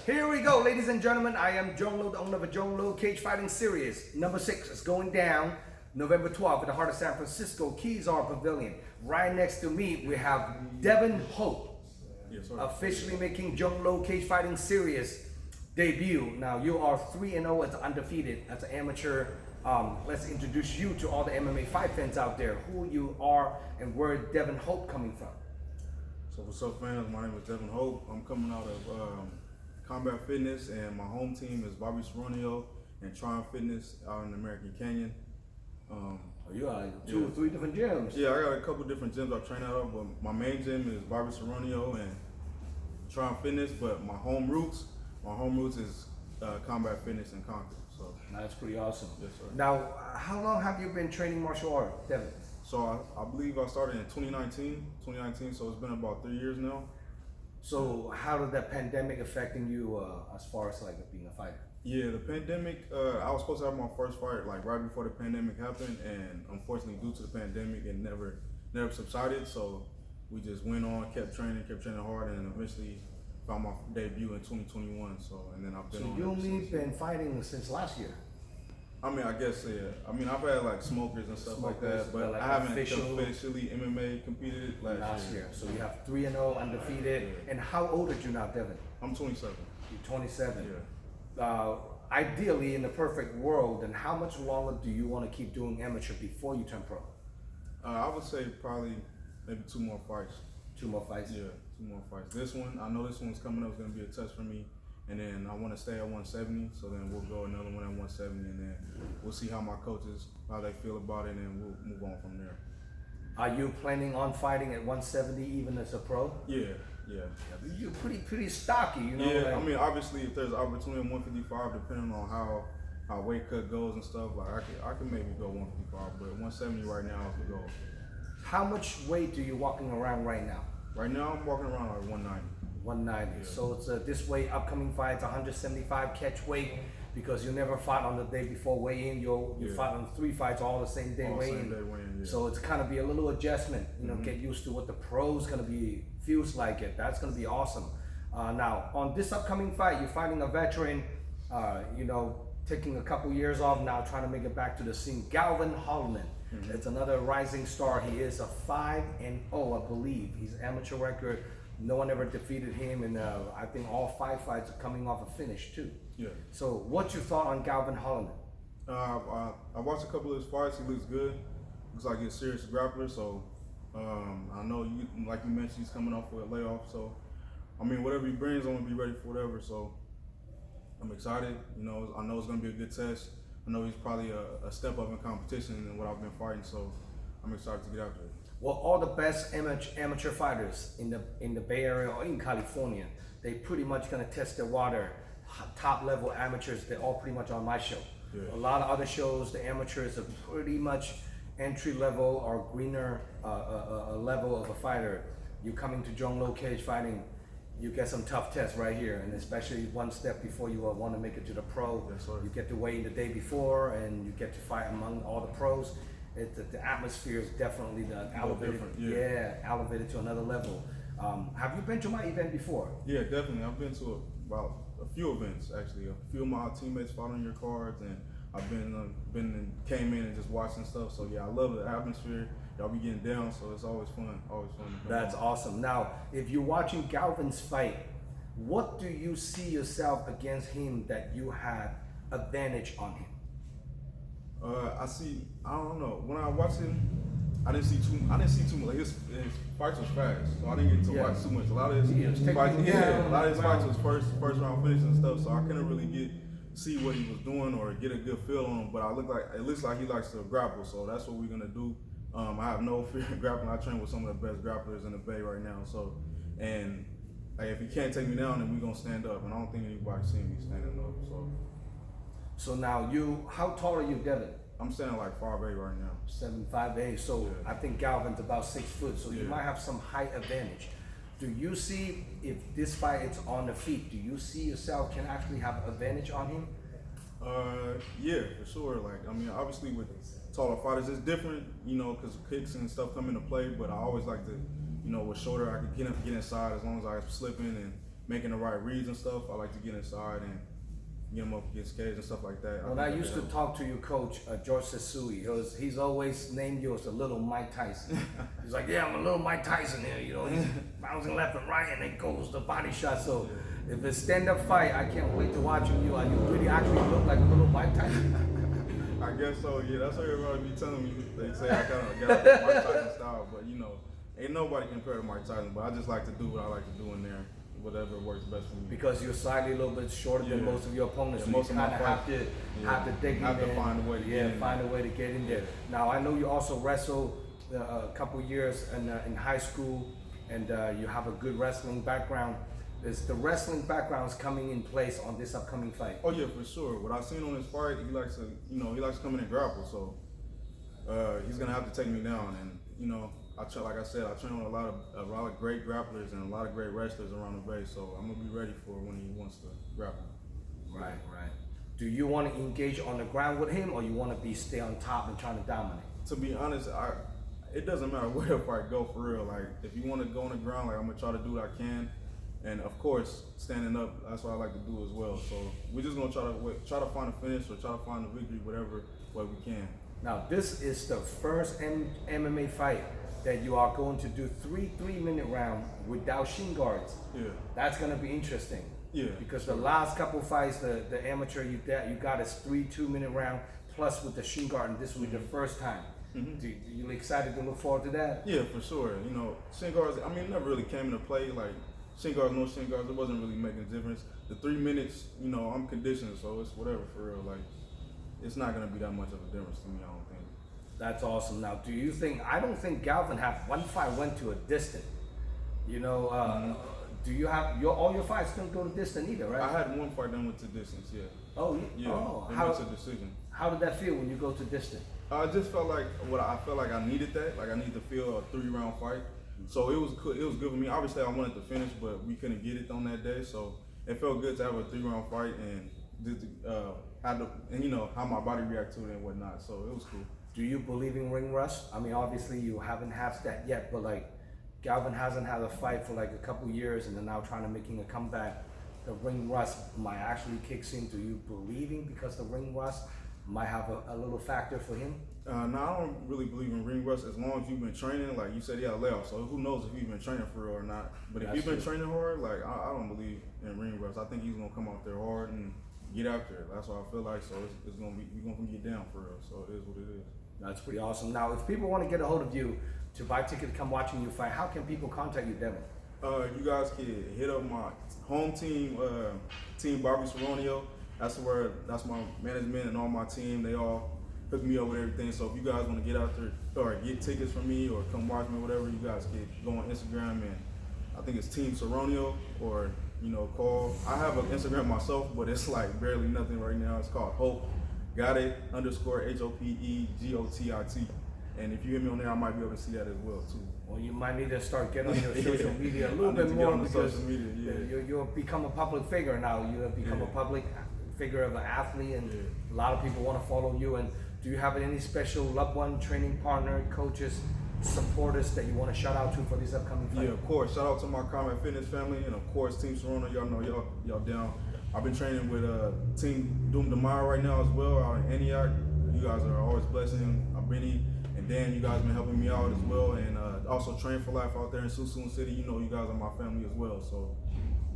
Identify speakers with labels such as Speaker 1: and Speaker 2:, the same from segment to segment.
Speaker 1: Here we go, ladies and gentlemen. I am Zhong, the owner of a Zhong Cage Fighting Series. Number 6 is going down November 12th in the heart of San Francisco, Keys R Pavilion. Right next to me, we have Devon Hope, officially making Zhong Cage Fighting Series debut. Now, you are 3-0 as undefeated as an amateur. Let's introduce you to all the MMA fight fans out there, who you are and where Devon Hope coming from.
Speaker 2: So what's up, fans? My name is Devon Hope. I'm coming out of Combat Fitness, and my home team is Bobby Saronio and Triumph Fitness out in American Canyon.
Speaker 1: You got two or three different gyms.
Speaker 2: Yeah, I got a couple different gyms I train out of, but my main gym is Bobby Saronio and Triumph Fitness. But my home roots is Combat Fitness in Concord. So
Speaker 1: that's pretty awesome.
Speaker 2: Yes, sir.
Speaker 1: Now, how long have you been training martial art, Devon?
Speaker 2: So I believe I started in 2019, so it's been about 3 years now.
Speaker 1: So how did that pandemic affecting you as far as like being a fighter?
Speaker 2: Yeah, the pandemic, I was supposed to have my first fight like right before the pandemic happened, and unfortunately due to the pandemic it never subsided, so we just went on, kept training hard, and eventually found my debut in 2021, and then I've been on.
Speaker 1: So you only been fighting since last year?
Speaker 2: I mean, I guess, yeah. I mean, I've had like smokers and stuff like that, but like I haven't officially MMA competed last year.
Speaker 1: So you have 3-0 undefeated. Yeah. And how old are you now, Devon?
Speaker 2: I'm 27.
Speaker 1: You're 27.
Speaker 2: Yeah.
Speaker 1: Ideally, in the perfect world, and how much longer do you want to keep doing amateur before you turn pro?
Speaker 2: I would say probably maybe 2 more fights.
Speaker 1: 2 more fights?
Speaker 2: Yeah, 2 more fights. This one, I know this one's coming up, it's going to be a test for me. And then I want to stay at 170, so then we'll go another one at 170, and then we'll see how my coaches, how they feel about it, and then we'll move on from there.
Speaker 1: Are you planning on fighting at 170 even as a pro?
Speaker 2: Yeah.
Speaker 1: You're pretty stocky, you know?
Speaker 2: Yeah, I mean, obviously, if there's opportunity at 155, depending on how weight cut goes and stuff, like I can maybe go 155, but 170 right now is the goal.
Speaker 1: How much weight are you walking around right now?
Speaker 2: Right now, I'm walking around like 190.
Speaker 1: 190. Yeah. So it's this weight, upcoming fights, 175 catch weight, because you never fought on the day before weigh-in. You fought on 3 fights all the same day weigh-in.
Speaker 2: Yeah.
Speaker 1: So it's kind of be a little adjustment, you know, get used to what the pro's gonna be, feels like it. That's gonna be awesome. Now, on this upcoming fight, you're fighting a veteran, you know, taking a couple years off now, trying to make it back to the scene. Devon Hope. It's another rising star. He is a 5-0, I believe. His amateur record, no one ever defeated him, and I think all 5 fights are coming off a finish too.
Speaker 2: Yeah.
Speaker 1: So what's your thought on Devon Hope?
Speaker 2: I watched a couple of his fights. He looks good. Looks like he's a serious grappler. So I know, like you mentioned, he's coming off with a layoff. So I mean, whatever he brings, I'm gonna be ready for whatever. So I'm excited. You know, I know it's gonna be a good test. I know he's probably a step up in competition than what I've been fighting. So I'm excited to get out there.
Speaker 1: Well, all the best amateur fighters in the Bay Area or in California, they pretty much gonna test their water. Top level amateurs, they're all pretty much on my show. Yeah. A lot of other shows, the amateurs are pretty much entry level or greener level of a fighter. You coming to Zhong Cage Fighting, you get some tough tests right here, and especially one step before you want to make it to the pro.
Speaker 2: Yes,
Speaker 1: you get to weigh in the day before, and you get to fight among all the pros. The atmosphere is definitely elevated. Elevated to another level. Have you been to my event before?
Speaker 2: Yeah, definitely. I've been to about a few events actually. A few of my teammates fought on your cards, and I've came in and just watching stuff. So yeah, I love the atmosphere. Y'all be getting down, so it's always fun.
Speaker 1: That's awesome. Now, if you're watching Devon's fight, what do you see yourself against him that you had advantage on him?
Speaker 2: I don't know. When I watched him, I didn't see too much. Like his fights was fast, so I didn't get to watch too much. A lot of his fights was first round finish and stuff, so I couldn't really see what he was doing or get a good feel on him. But it looks like he likes to grapple, so that's what we're gonna do. I have no fear of grappling. I train with some of the best grapplers in the Bay right now. So, and like, if he can't take me down, then we're gonna stand up. And I don't think anybody's seen me standing up.
Speaker 1: So now how tall are you, Devon?
Speaker 2: I'm standing like 5'8" right now.
Speaker 1: 7'5". So I think Devon's about 6 foot. So you might have some height advantage. Do you see, if this fight is on the feet, do you see yourself can actually have advantage on him?
Speaker 2: Yeah, for sure. Like, I mean, obviously with taller fighters, it's different, you know, because kicks and stuff come into play. But I always like to, you know, with shoulder, I can get inside as long as I'm slipping and making the right reads and stuff. I like to get inside and get him up against cage and stuff like that.
Speaker 1: When I used to talk to your coach, George Sasui, he's always named you as a little Mike Tyson. He's like, yeah, I'm a little Mike Tyson here. You know, he's bouncing left and right, and then goes the body shot. So if it's stand-up fight, I can't wait to watching you. You really actually look like a little Mike Tyson.
Speaker 2: I guess so. Yeah, that's what everybody be telling me. They say I kind of got the Mike Tyson style, but you know, ain't nobody compared to Mike Tyson. But I just like to do what I like to do in there. Whatever works best for me. Because
Speaker 1: you're slightly a little bit shorter than most of your opponents, so
Speaker 2: most
Speaker 1: you kind of have to dig in there.
Speaker 2: Have to find a way to get in
Speaker 1: find a way to get in there. Now I know you also wrestled a couple years in high school, and you have a good wrestling background. Is the wrestling backgrounds coming in place on this upcoming fight?
Speaker 2: Oh yeah, for sure. What I've seen on his fight, he likes to, he likes to come in and grapple. So he's gonna have to take me down, and like I said, I train with a lot of great grapplers and a lot of great wrestlers around the base, so I'm gonna be ready for when he wants to grapple.
Speaker 1: Right. Do you want to engage on the ground with him, or you want to stay on top and trying to dominate?
Speaker 2: To be honest, it doesn't matter where the fight go for real. Like if you want to go on the ground, like I'm gonna try to do what I can, and of course standing up, that's what I like to do as well. So we're just gonna try to find a finish or try to find a victory, whatever way we can.
Speaker 1: Now this is the first MMA fight that you are going to do 3-minute round without shin guards.
Speaker 2: Yeah. That's
Speaker 1: gonna be interesting.
Speaker 2: Yeah.
Speaker 1: Because the last couple fights, the amateur you got is 3 2-minute round plus with the shin guard, and this will be the first time. Mm-hmm. You excited to look forward to that?
Speaker 2: Yeah, for sure. Shin guards, it never really came into play. Like shin guards, no shin guards, it wasn't really making a difference. The 3 minutes, I'm conditioned, so it's whatever for real. Like it's not gonna be that much of a difference to me, I don't think.
Speaker 1: That's awesome. Now, do you think? I don't think Galvin one fight went to a distant. Do you have all your fights don't go to distant either, right?
Speaker 2: I had one fight that went to distance, yeah.
Speaker 1: Oh,
Speaker 2: yeah.
Speaker 1: Oh,
Speaker 2: how was a decision?
Speaker 1: How did that feel when you go to distant?
Speaker 2: I just felt like I needed that. Like I needed to feel a 3-round fight. So it was good for me. Obviously, I wanted to finish, but we couldn't get it on that day. So it felt good to have a 3-round fight and just how my body reacted to it and whatnot. So it was cool.
Speaker 1: Do you believe in ring rust? Obviously you haven't had that yet, but Galvin hasn't had a fight for a couple years, and then now trying to making a comeback. The ring rust might actually kicks in. Do you believe because the ring rust might have a little factor for him?
Speaker 2: No, I don't really believe in ring rust as long as you've been training. Like you said, he had a layoff, so who knows if you've been training for real or not. But if you've been training hard, I don't believe in ring rust. I think he's gonna come out there hard and get after it. That's what I feel like. So we're gonna get down for real. So it is what it is.
Speaker 1: That's pretty awesome. Now, if people want to get a hold of you to buy a ticket to come watching you fight, how can people contact you, Devon?
Speaker 2: You guys can hit up my home team, Team Barbie Saronio. That's my management and all my team. They all hook me up with everything. So if you guys want to get out there or get tickets from me or come watch me, whatever, you guys can go on Instagram, and I think it's Team Saronio, or call. I have an Instagram myself, but it's barely nothing right now. It's called Hope. Got it _HOPEGOTIT. And if you hear me on there, I might be able to see that as well too.
Speaker 1: Well, you might need to start getting on your social media a little bit more, because you'll become a public figure now. You have become a public figure of an athlete, and a lot of people want to follow you. And do you have any special loved one, training partner, coaches, supporters that you want to shout out to for these upcoming fights?
Speaker 2: Yeah, of course. Shout out to my Combat Fitness family, and of course Team Serrano. Y'all know y'all down. I've been training with Team Doom Demire right now as well out in Antioch. You guys are always blessing. Benny and Dan, you guys been helping me out as well, and also Train for Life out there in Suisun City. You guys are my family as well, so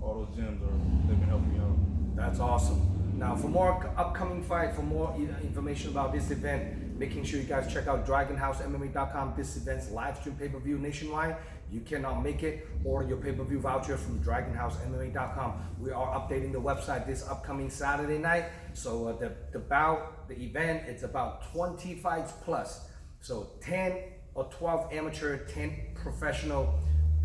Speaker 2: all those gyms they've been helping me out.
Speaker 1: That's awesome. Now, for more upcoming fight, for more information about this event, making sure you guys check out DragonHouseMMA.com. This event's live stream pay-per-view nationwide. You cannot make it, order your pay-per-view voucher from DragonHouseMMA.com. We are updating the website this upcoming Saturday night. So the event, it's about 20 fights plus. So 10 or 12 amateur, 10 professional,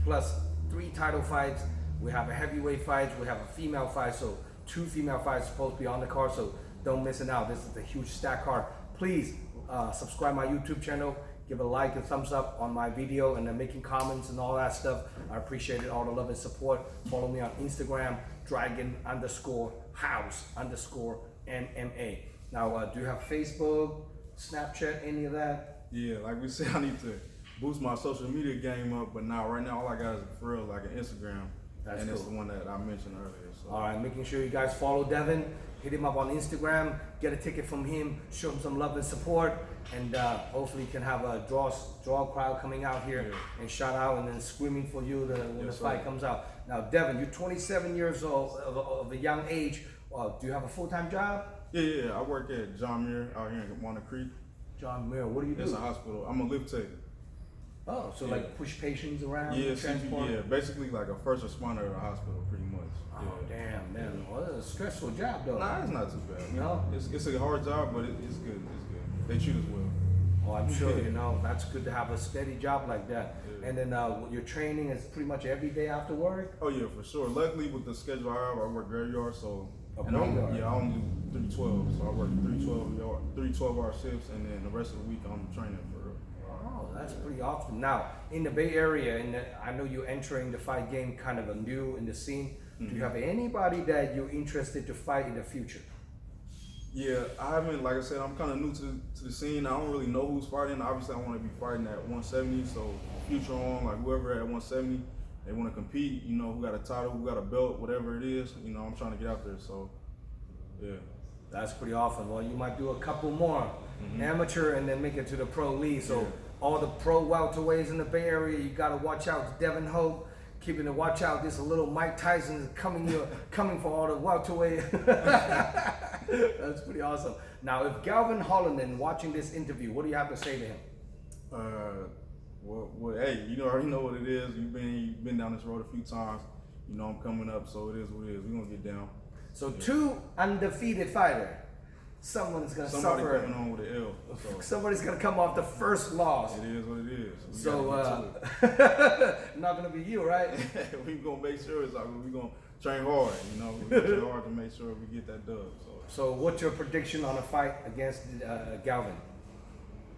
Speaker 1: plus 3 title fights. We have a heavyweight fight, we have a female fight, so 2 female fights supposed to be on the card, so don't miss it out. This is a huge stack card. Please subscribe my YouTube channel, give a like and thumbs up on my video, and then making comments and all that stuff. I appreciate it, all the love and support. Follow me on Instagram, Dragon_House_MMA. Now, do you have Facebook, Snapchat, any of that?
Speaker 2: Yeah, like we said, I need to boost my social media game up, but right now all I got is for real an Instagram.
Speaker 1: That's
Speaker 2: and
Speaker 1: cool.
Speaker 2: it's the one that I mentioned earlier. So.
Speaker 1: All right, making sure you guys follow Devon, hit him up on Instagram, get a ticket from him, show him some love and support, and hopefully you can have a draw crowd coming out here and shout out and then screaming for you when the fight comes out. Now, Devon, you're 27 years old of a young age. Do you have a full-time job?
Speaker 2: Yeah. I work at John Muir out here in Walnut Creek.
Speaker 1: John Muir, what do you do?
Speaker 2: It's a hospital. I'm a lift tech.
Speaker 1: Oh, so like push patients around?
Speaker 2: Yeah,
Speaker 1: transport?
Speaker 2: yeah, basically like a first responder at a hospital, pretty much.
Speaker 1: Oh, damn, man. Well, it's a stressful job, though.
Speaker 2: Nah, it's not too bad.
Speaker 1: No?
Speaker 2: It's a hard job, but it's good. It's good. They treat us well.
Speaker 1: Oh, I'm sure, you know, that's good to have a steady job like that.
Speaker 2: Yeah.
Speaker 1: And then your training is pretty much every day after work?
Speaker 2: Oh yeah, for sure. Luckily with the schedule I have, I work graveyard, so
Speaker 1: I only
Speaker 2: do 312. So I work 312-hour shifts, and then the rest of the week I'm training for real.
Speaker 1: Oh, that's pretty awesome. Now, in the Bay Area, I know you're entering the fight game kind of new in the scene. Do you have anybody that you're interested to fight in the future?
Speaker 2: Yeah, I haven't, like I said, I'm kind of new to the scene. I don't really know who's fighting. Obviously, I want to be fighting at 170, so future on, like whoever at 170, they want to compete, you know, who got a title, who got a belt, whatever it is, you know, I'm trying to get out there, so, yeah.
Speaker 1: That's pretty awesome. Well, you might do a couple more amateur and then make it to the pro league. So all the pro welterweights in the Bay Area, you got to watch out. Devon Hope, keeping to watch out. This little Mike Tyson coming for all the welterweight. That's pretty awesome. Now, if Galvin Hollander watching this interview, what do you have to say to him?
Speaker 2: Well, hey, you already know what it is. You've been down this road a few times. You know I'm coming up, so it is what it is. We're gonna get down.
Speaker 1: So 2 undefeated fighter. Somebody's gonna suffer.
Speaker 2: Coming on with an L. So.
Speaker 1: Somebody's gonna come off the first loss.
Speaker 2: It is what it is.
Speaker 1: So not gonna be you, right?
Speaker 2: We're gonna make sure it's like we're gonna train hard. You know, we're gonna train hard to make sure we get that dub.
Speaker 1: So what's your prediction on a fight against Galvin?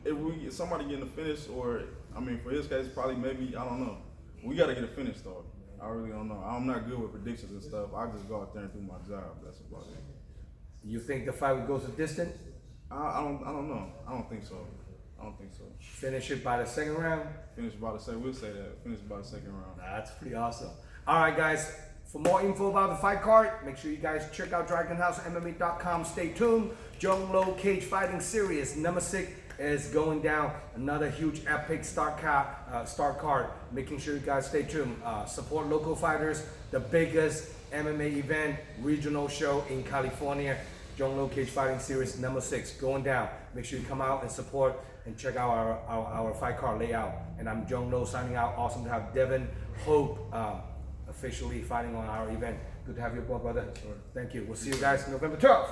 Speaker 2: If we get somebody getting a finish, or I mean, for his case, probably maybe I don't know. We gotta get a finish though. I really don't know. I'm not good with predictions and stuff. I just go out there and do my job. That's about it.
Speaker 1: You think the fight would go the distance?
Speaker 2: I don't know. I don't think so.
Speaker 1: Finish it by the second round?
Speaker 2: Finish by the second. We'll say that. Finish by the second round.
Speaker 1: That's pretty awesome. All right, guys. For more info about the fight card, make sure you guys check out DragonHouseMMA.com. Stay tuned. Zhong Cage Fighting Series number 6 is going down. Another huge epic start card. Making sure you guys stay tuned. Support local fighters. The biggest MMA event, regional show in California. Zhong Cage Fighting Series number 6 going down. Make sure you come out and support and check out our fight card layout. And I'm Zhong Lo signing out. Awesome to have Devon Hope officially fighting on our event. Good to have you aboard, brother.
Speaker 2: Sure.
Speaker 1: Thank you. We'll see you guys November 12th.